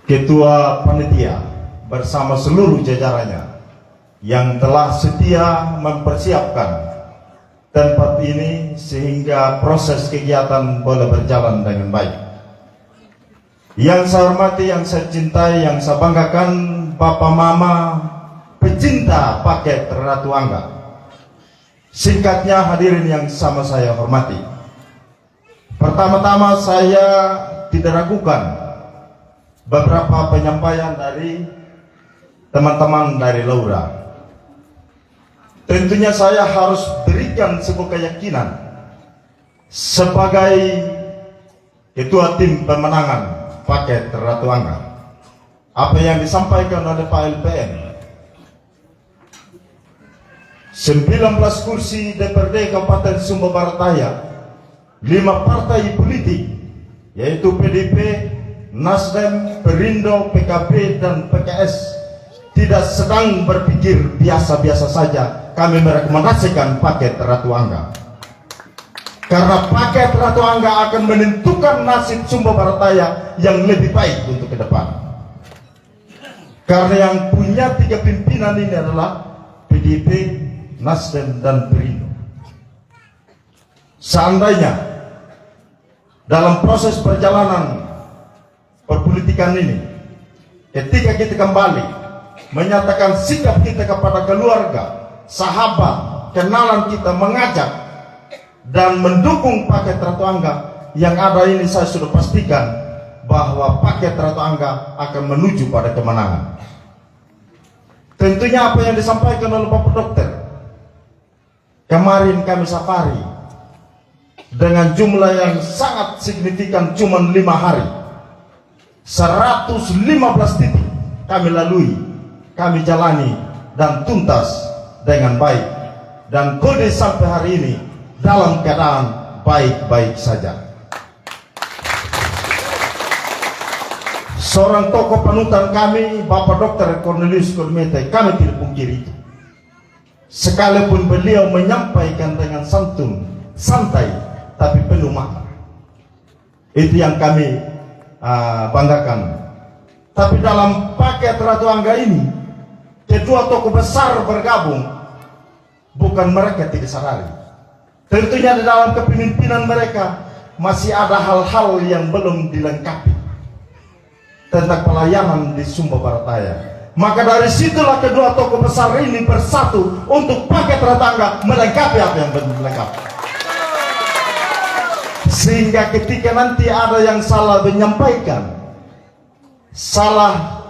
Ketua Panitia bersama seluruh jajarannya yang telah setia mempersiapkan tempat ini sehingga proses kegiatan boleh berjalan dengan baik. Yang saya hormati, yang saya cintai, yang saya banggakan, Bapak Mama pecinta paket Ratu Angga. Singkatnya, hadirin yang sama saya hormati, pertama-tama saya tidak ragukan beberapa penyampaian dari teman-teman dari Laura. Tentunya saya harus berikan sebuah keyakinan sebagai ketua tim pemenangan paket Ratu Angga. Apa yang disampaikan oleh Pak LPM, 19 kursi DPRD Kabupaten Sumba Barat Daya, 5 partai politik yaitu PDIP, Nasdem, Perindo, PKB, dan PKS tidak sedang berpikir biasa-biasa saja kami merekomendasikan paket Ratu Angga. Karena paket Ratu Angga akan menentukan nasib Sumba Barat Daya yang lebih baik untuk ke depan. Karena yang punya 3 pimpinan ini adalah PDIP, Nasdem, dan Perindo. Seandainya dalam proses perjalanan perpolitikan ini, ketika kita kembali menyatakan sikap kita kepada keluarga, sahabat, kenalan kita, mengajak dan mendukung paket Ratu Angga, yang ada ini saya sudah pastikan bahwa paket Ratu Angga akan menuju pada kemenangan. Tentunya apa yang disampaikan oleh Bapak Dokter, kemarin kami safari dengan jumlah yang sangat signifikan, cuma 5 hari, 115 titik kami lalui, kami jalani dan tuntas dengan baik, dan kode sampai hari ini dalam keadaan baik-baik saja. Seorang tokoh panutan kami, Bapak Dr. Cornelius Kormete, kami tidak pungkiri itu. Sekalipun beliau menyampaikan dengan santun, santai, tapi penuh makna. Itu yang kami banggakan. Tapi dalam paket Ratu Angga ini, kedua tokoh besar bergabung, bukan mereka tidak sadari. Tentunya di dalam kepemimpinan mereka masih ada hal-hal yang belum dilengkapi tentang pelayanan di Sumba Barat Daya. Maka dari situlah kedua tokoh besar ini bersatu untuk paket Ratu Angga melengkapi apa yang belum dilengkapi. Sehingga ketika nanti ada yang salah menyampaikan, salah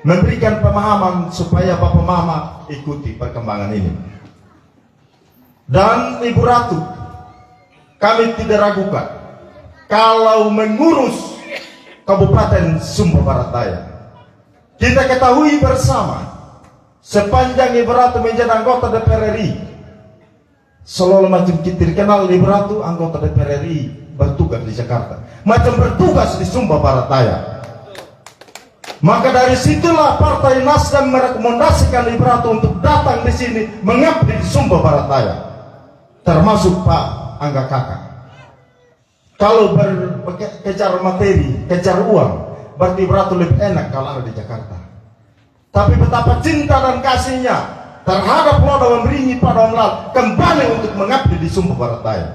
memberikan pemahaman, supaya Bapak Mama ikuti perkembangan ini. Dan Ibu Ratu, kami tidak ragukan kalau mengurus Kabupaten Sumba Barat Daya. Kita ketahui bersama, sepanjang Ibu Ratu menjadi anggota DPR RI, selalu macam kita dikenal Ibu Ratu anggota DPR RI bertugas di Jakarta, macam bertugas di Sumba Barat Daya. Maka dari situlah Partai Nasdem merekomendasikan Ibu Ratu untuk datang di sini mengabdi di Sumba Barat Daya, termasuk Pak Angga Kakak. Kalau kejar materi, kejar uang, berarti Ibu Ratu lebih enak kalau ada di Jakarta. Tapi betapa cinta dan kasihnya terhadap Loda Wamringi pada Omlal kembali untuk mengabdi di Sumba Barat Daya.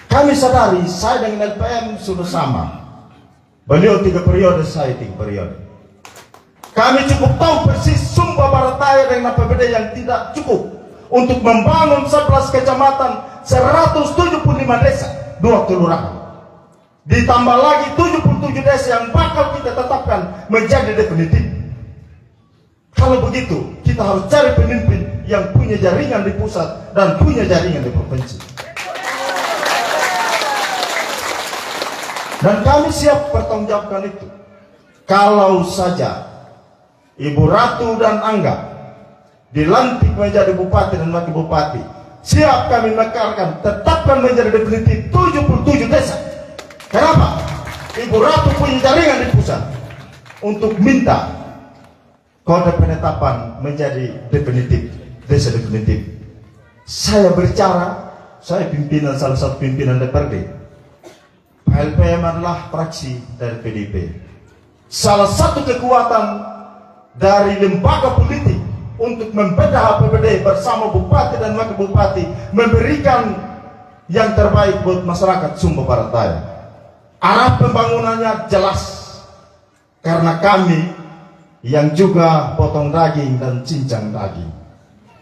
Kami sadari, saya dengan LPM sudah sama. Beliau 3 periode, saya 3 periode. Kami cukup tahu persis Sumba Barat Daya dengan APBD yang tidak cukup untuk membangun 11 kecamatan, 175 desa, 2 kelurahan. Ditambah lagi 77 desa yang bakal kita tetapkan menjadi definitif. Kalau begitu, kita harus cari pemimpin yang punya jaringan di pusat dan punya jaringan di provinsi. Dan kami siap bertanggungjawabkan itu. Kalau saja Ibu Ratu dan Angga dilantik menjadi bupati dan wakil bupati, siap kami mekarkan, tetapkan menjadi definitif 77 desa. Kenapa? Ibu Ratu punya jaringan di pusat untuk minta kode penetapan menjadi definitif, desa definitif. Saya berbicara, saya pimpinan salah satu pimpinan DPRD. Pak LPM adalah fraksi dari PDIP. Salah satu kekuatan dari lembaga politik untuk membedah APBD bersama bupati dan wakil bupati, memberikan yang terbaik buat masyarakat Sumba Barat Daya. Arah pembangunannya jelas, karena kami yang juga potong daging dan cincang daging.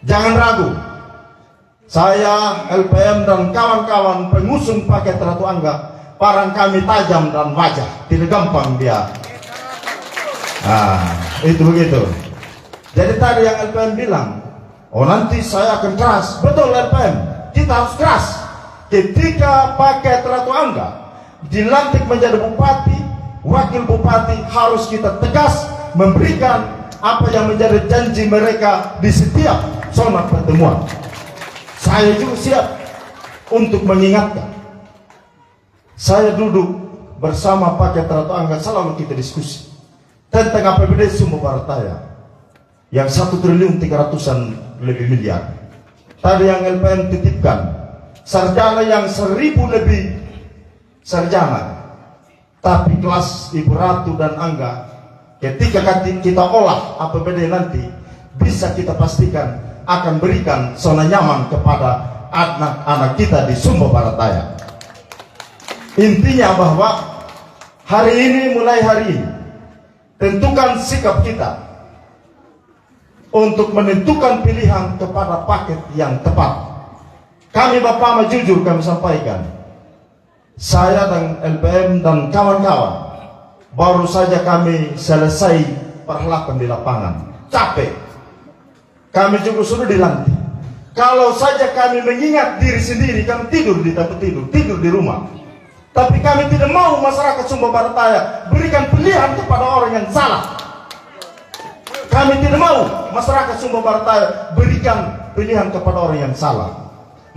Jangan ragu, saya, LPM dan kawan-kawan pengusung paket Ratu Angga, parang kami tajam dan wajah, tidak gampang dia. Itu begitu. Jadi tadi yang LPM bilang, oh nanti saya akan keras. Betul LPM, kita harus keras. Ketika paket Ratu Angga dilantik menjadi bupati, wakil bupati, harus kita tegas memberikan apa yang menjadi janji mereka di setiap zona pertemuan. Saya juga siap untuk mengingatkan. Saya duduk bersama paket Ratu Angga, selalu kita diskusi tentang APBD Sumba Barat Daya yang 1.300.000-an lebih miliar. Tadi yang LPM titipkan sarjana yang 1.000 lebih sarjana, tapi kelas Ibu Ratu dan Angga, ketika kita olah APBD nanti, bisa kita pastikan akan berikan zona nyaman kepada anak-anak kita di Sumba Barat Daya. Intinya bahwa hari ini, mulai hari ini, tentukan sikap kita untuk menentukan pilihan kepada paket yang tepat. Kami Bapak Ma, jujur kami sampaikan, saya dan LPM dan kawan-kawan baru saja kami selesai perhelatan di lapangan, capek. Kami juga sudah dilantik. Kalau saja kami mengingat diri sendiri, kami tidur di tempat tidur di rumah. Tapi kami tidak mau masyarakat Sumba Barat Daya berikan pilihan kepada orang yang salah. Kami tidak mau masyarakat Sumba Barat Daya berikan pilihan kepada orang yang salah.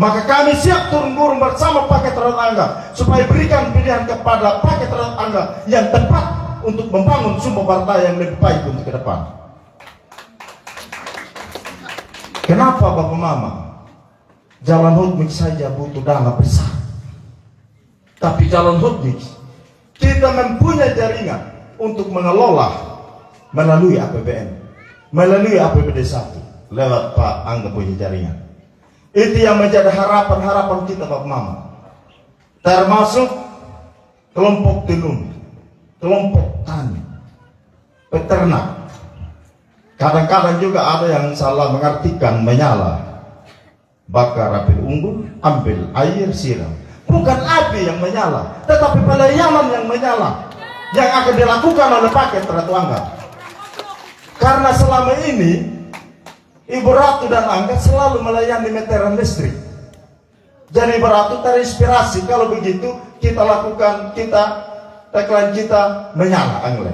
Maka kami siap turun-gurun bersama paket Ratu Angga supaya berikan pilihan kepada paket Ratu Angga yang tepat untuk membangun Sumba Barat Daya yang lebih baik untuk ke depan. Kenapa Bapak Mama? Jalan Hotmix saja butuh dana besar. Tapi jalan Hotmix kita mempunyai jaringan untuk mengelola melalui APBN, melalui APBD 1 lewat Pak Angga punya jaringan. Itu yang menjadi harapan-harapan kita Bapak Mama. Termasuk kelompok tenun, kelompok tani, peternak. Kadang-kadang juga ada yang salah mengartikan menyala. Bakar api unggun, ambil air siram. Bukan api yang menyala, tetapi pelayanan yang menyala, yang akan dilakukan oleh paket Ratu Angga. Karena selama ini Ibu Ratu dan Angga selalu melayani meteran listrik. Jadi Ibu Ratu terinspirasi, kalau begitu kita lakukan, tagline kita menyala Angga.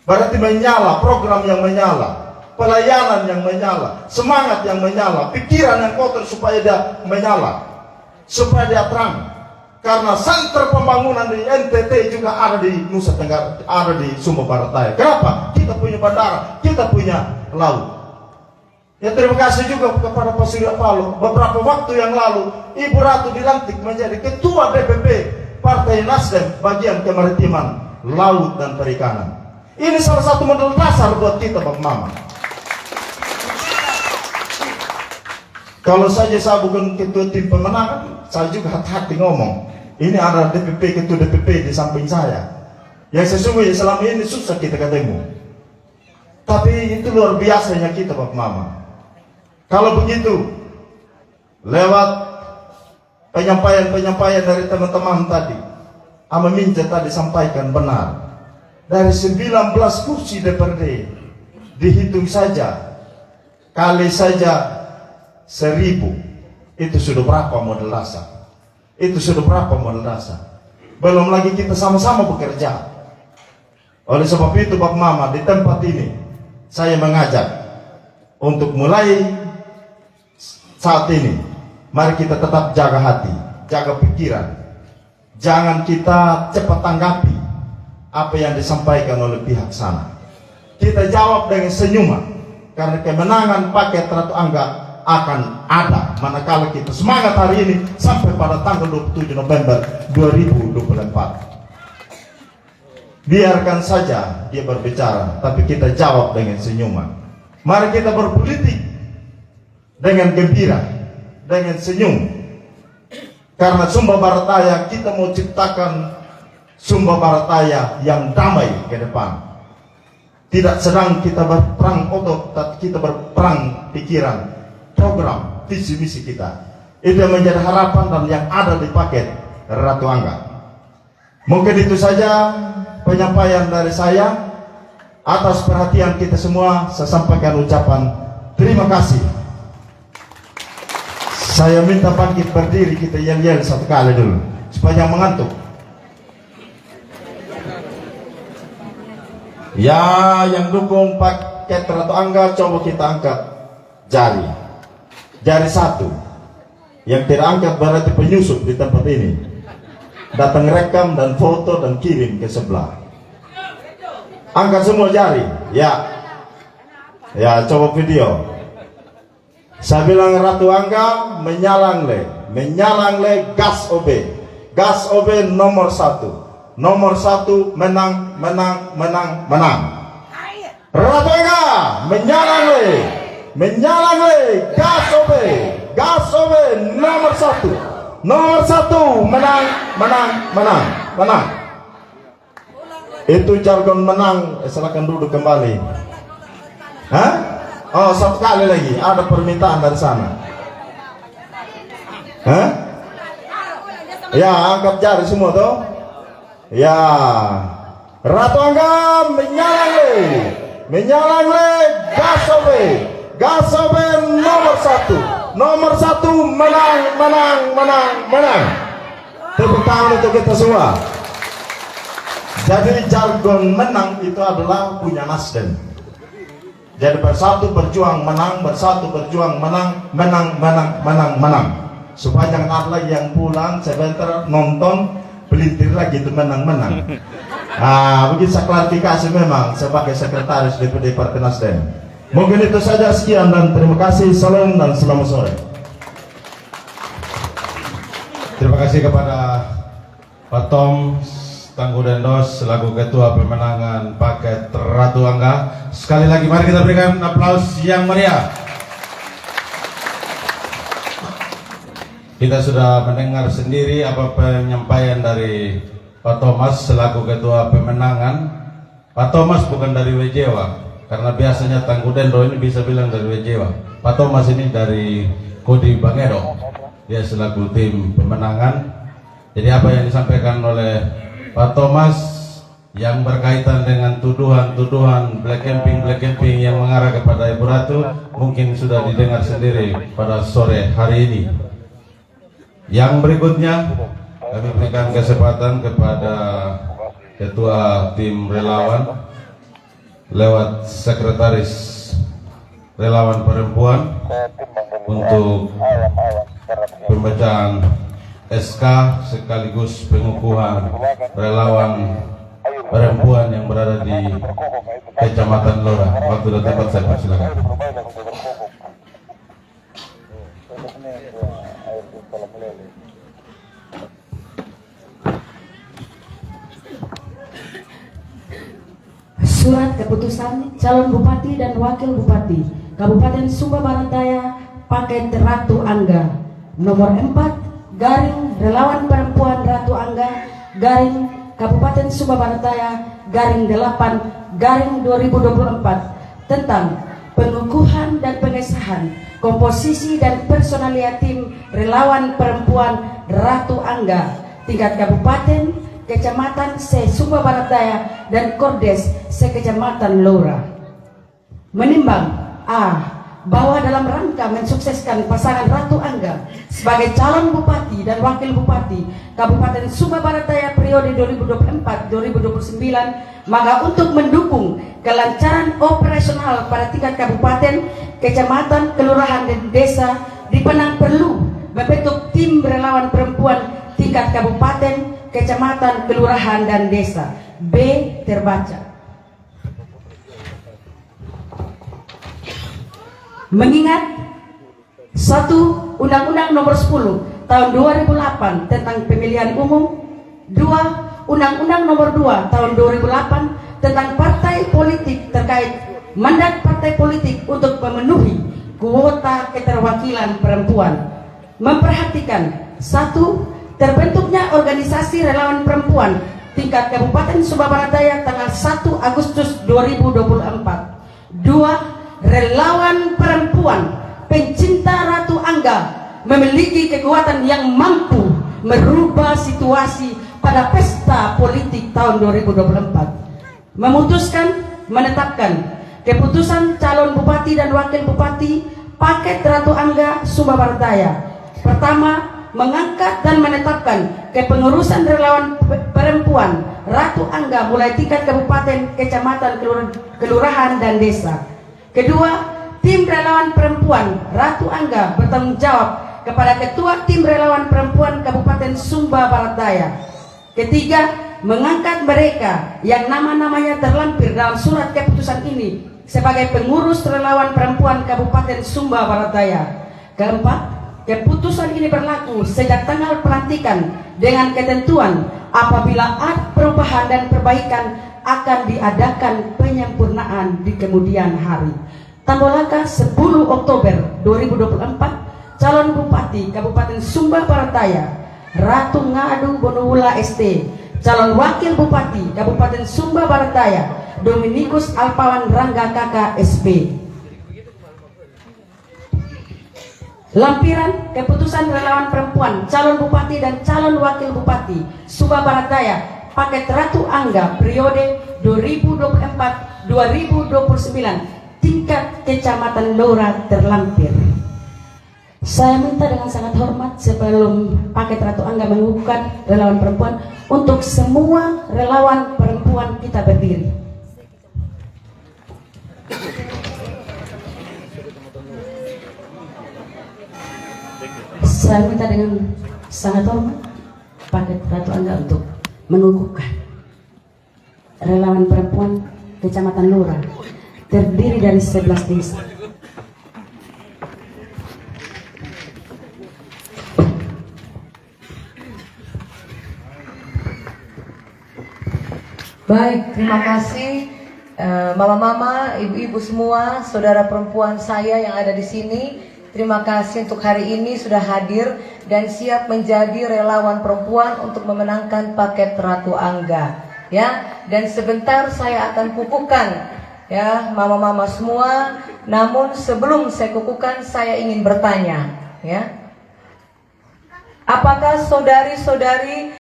Berarti menyala, program yang menyala, pelayanan yang menyala, semangat yang menyala, pikiran yang kotor supaya dia menyala, supaya dia terang. Karena senter pembangunan di NTT juga ada di Nusa Tenggara, ada di Sumba Barat Daya. Kenapa? Kita punya bandara, kita punya laut. Ya terima kasih juga kepada Pak Surya Paloh. Beberapa waktu yang lalu Ibu Ratu dilantik menjadi Ketua DPP Partai Nasdem bagian kemaritiman, laut dan perikanan. Ini salah satu modal dasar buat kita Bapak Mama. Kalau saja saya bukan ketua tim pemenangan, saya juga hati-hati ngomong. Ini ada DPP, ketua DPP di samping saya. Yang sesungguhnya selama ini susah kita ketemu. Tapi itu luar biasanya kita Bapak Mama. Kalau begitu, lewat penyampaian dari teman-teman tadi, Minja tadi sampaikan benar. Dari 19 kursi DPRD, dihitung saja, kali saja 1.000, itu sudah berapa modal dasar? Itu sudah berapa modal dasar? Belum lagi kita sama-sama bekerja. Oleh sebab itu Bapak Mama, di tempat ini saya mengajak untuk mulai saat ini, mari kita tetap jaga hati, jaga pikiran. Jangan kita cepat tanggapi apa yang disampaikan oleh pihak sana. Kita jawab dengan senyuman, karena kemenangan paket Ratu Angga akan ada manakala kita semangat hari ini sampai pada tanggal 27 November 2024. Biarkan saja dia berbicara, tapi kita jawab dengan senyuman. Mari kita berpolitik dengan gembira, dengan senyum. Karena Sumba Barataya, kita mau ciptakan Sumba Barataya yang damai ke depan. Tidak sedang kita berperang otot, tapi kita berperang pikiran, program, visi misi kita. Itu yang menjadi harapan dan yang ada di paket Ratu Angga. Mungkin itu saja penyampaian dari saya. Atas perhatian kita semua, saya sampaikan ucapan terima kasih. Saya minta bangkit berdiri, kita yel-yel satu kali dulu supaya jangan mengantuk. Ya, yang dukung paket Ratu Angga, coba kita angkat jari. Jari satu. Yang tidak angkat berarti penyusup di tempat ini. Datang rekam dan foto dan kirim ke sebelah. Angkat semua jari. Ya. Ya, coba video. Saya bilang Ratu Angga menyalang le gas OB. Gas OB nomor 1. Nomor 1 menang. Ratu Angga menyalang le gas OB. Gas OB nomor 1. Nomor 1 menang. Itu jargon menang. Silakan duduk kembali. Hah? Oh, satu kali lagi. Ada permintaan dari sana. Hah? Ya, angkat jari semua toh. Ya. Ratu Angga menyalang le gas OB nomor 1. Nomor 1 menang. Tepuk tangan untuk kita semua. Jadi jargon menang itu adalah punya Nasdem. Jadi bersatu berjuang menang, bersatu berjuang menang. Supaya jangan ada lagi yang pulang sebentar nonton pelintir lagi itu menang. Nah, begitu saya klarifikasi memang sebagai sekretaris DPD Partai Nasdem. Mungkin itu saja, sekian dan terima kasih. Salam dan selamat sore. Terima kasih kepada Pak Tom Tangguh Dendos selaku Ketua Pemenangan Paket Ratu Angga. Sekali lagi mari kita berikan aplaus yang meriah. Kita sudah mendengar sendiri apa penyampaian dari Pak Thomas selaku Ketua Pemenangan. Pak Thomas bukan dari Wejewa, karena biasanya Tangguh Dendo ini bisa bilang dari Wejewa. Pak Thomas ini dari Kodi Bangedo. Dia selaku tim pemenangan. Jadi apa yang disampaikan oleh Pak Thomas yang berkaitan dengan tuduhan black camping yang mengarah kepada Ibu Ratu mungkin sudah didengar sendiri pada sore hari ini. Yang berikutnya kami berikan kesempatan kepada Ketua Tim Relawan lewat Sekretaris Relawan Perempuan untuk pembacaan SK sekaligus pengukuhan relawan perempuan yang berada di Kecamatan Lora. Waktu dan tempat saya persilakan. Surat keputusan calon bupati dan wakil bupati Kabupaten Sumba Barataya Paket Ratu Angga nomor 4 garing relawan perempuan Ratu Angga garing Kabupaten Sumba Barataya garing 8 garing 2024 tentang pengukuhan dan pengesahan komposisi dan personalia tim relawan perempuan Ratu Angga tingkat kabupaten, kecamatan se-Sumba Barataya dan Kordes se-Kecamatan Lora. Menimbang A. Bahwa dalam rangka mensukseskan pasangan Ratu Angga sebagai calon bupati dan wakil bupati Kabupaten Sumba Barataya periode 2024-2029, maka untuk mendukung kelancaran operasional pada tingkat kabupaten, kecamatan, kelurahan, dan desa, dipenang perlu membentuk tim relawan perempuan tingkat kabupaten, kecamatan, kelurahan, dan desa. B. Terbaca. Mengingat Satu, Undang-Undang Nomor 10 Tahun 2008 tentang pemilihan umum. Dua, Undang-Undang Nomor 2 Tahun 2008 tentang partai politik terkait mandat partai politik untuk memenuhi kuota keterwakilan perempuan. Memperhatikan satu, terbentuknya organisasi relawan perempuan tingkat Kabupaten Sumba Barat Daya tanggal 1 Agustus 2024. Dua, relawan perempuan pencinta Ratu Angga memiliki kekuatan yang mampu merubah situasi pada pesta politik tahun 2024. Memutuskan menetapkan keputusan calon bupati dan wakil bupati paket Ratu Angga Sumba Barat Daya. Pertama, mengangkat dan menetapkan kepengurusan relawan perempuan Ratu Angga mulai tingkat kabupaten, kecamatan, kelurahan, dan desa. Kedua, tim relawan perempuan Ratu Angga bertanggung jawab kepada Ketua Tim Relawan Perempuan Kabupaten Sumba Barat Daya. Ketiga, mengangkat mereka yang nama-namanya terlampir dalam surat keputusan ini sebagai pengurus relawan perempuan Kabupaten Sumba Barat Daya. Keempat, keputusan ini berlaku sejak tanggal pelantikan dengan ketentuan apabila ada perubahan dan perbaikan akan diadakan penyempurnaan di kemudian hari. Tambolaka 10 Oktober 2024, calon bupati Kabupaten Sumba Barat Daya Ratu Ngadu Bonula ST, calon wakil bupati Kabupaten Sumba Barat Daya Dominikus Alpawan Rangga Kakak SP. Lampiran keputusan relawan perempuan calon bupati dan calon wakil bupati Sumba Barat Daya paket Ratu Angga periode 2024-2029 tingkat kecamatan Lora terlampir. Saya minta dengan sangat hormat sebelum paket Ratu Angga mengukuhkan relawan perempuan, untuk semua relawan perempuan kita berdiri. Saya minta dengan sangat hormat paket Ratu Angga untuk mengukuhkan relawan perempuan kecamatan Lora terdiri dari 11 desa. Baik, terima kasih mama-mama, ibu-ibu semua, saudara perempuan saya yang ada di sini. Terima kasih untuk hari ini sudah hadir dan siap menjadi relawan perempuan untuk memenangkan paket Ratu Angga. Ya, dan sebentar saya akan kukuhkan ya mama-mama semua. Namun sebelum saya kukuhkan, saya ingin bertanya ya, apakah saudari-saudari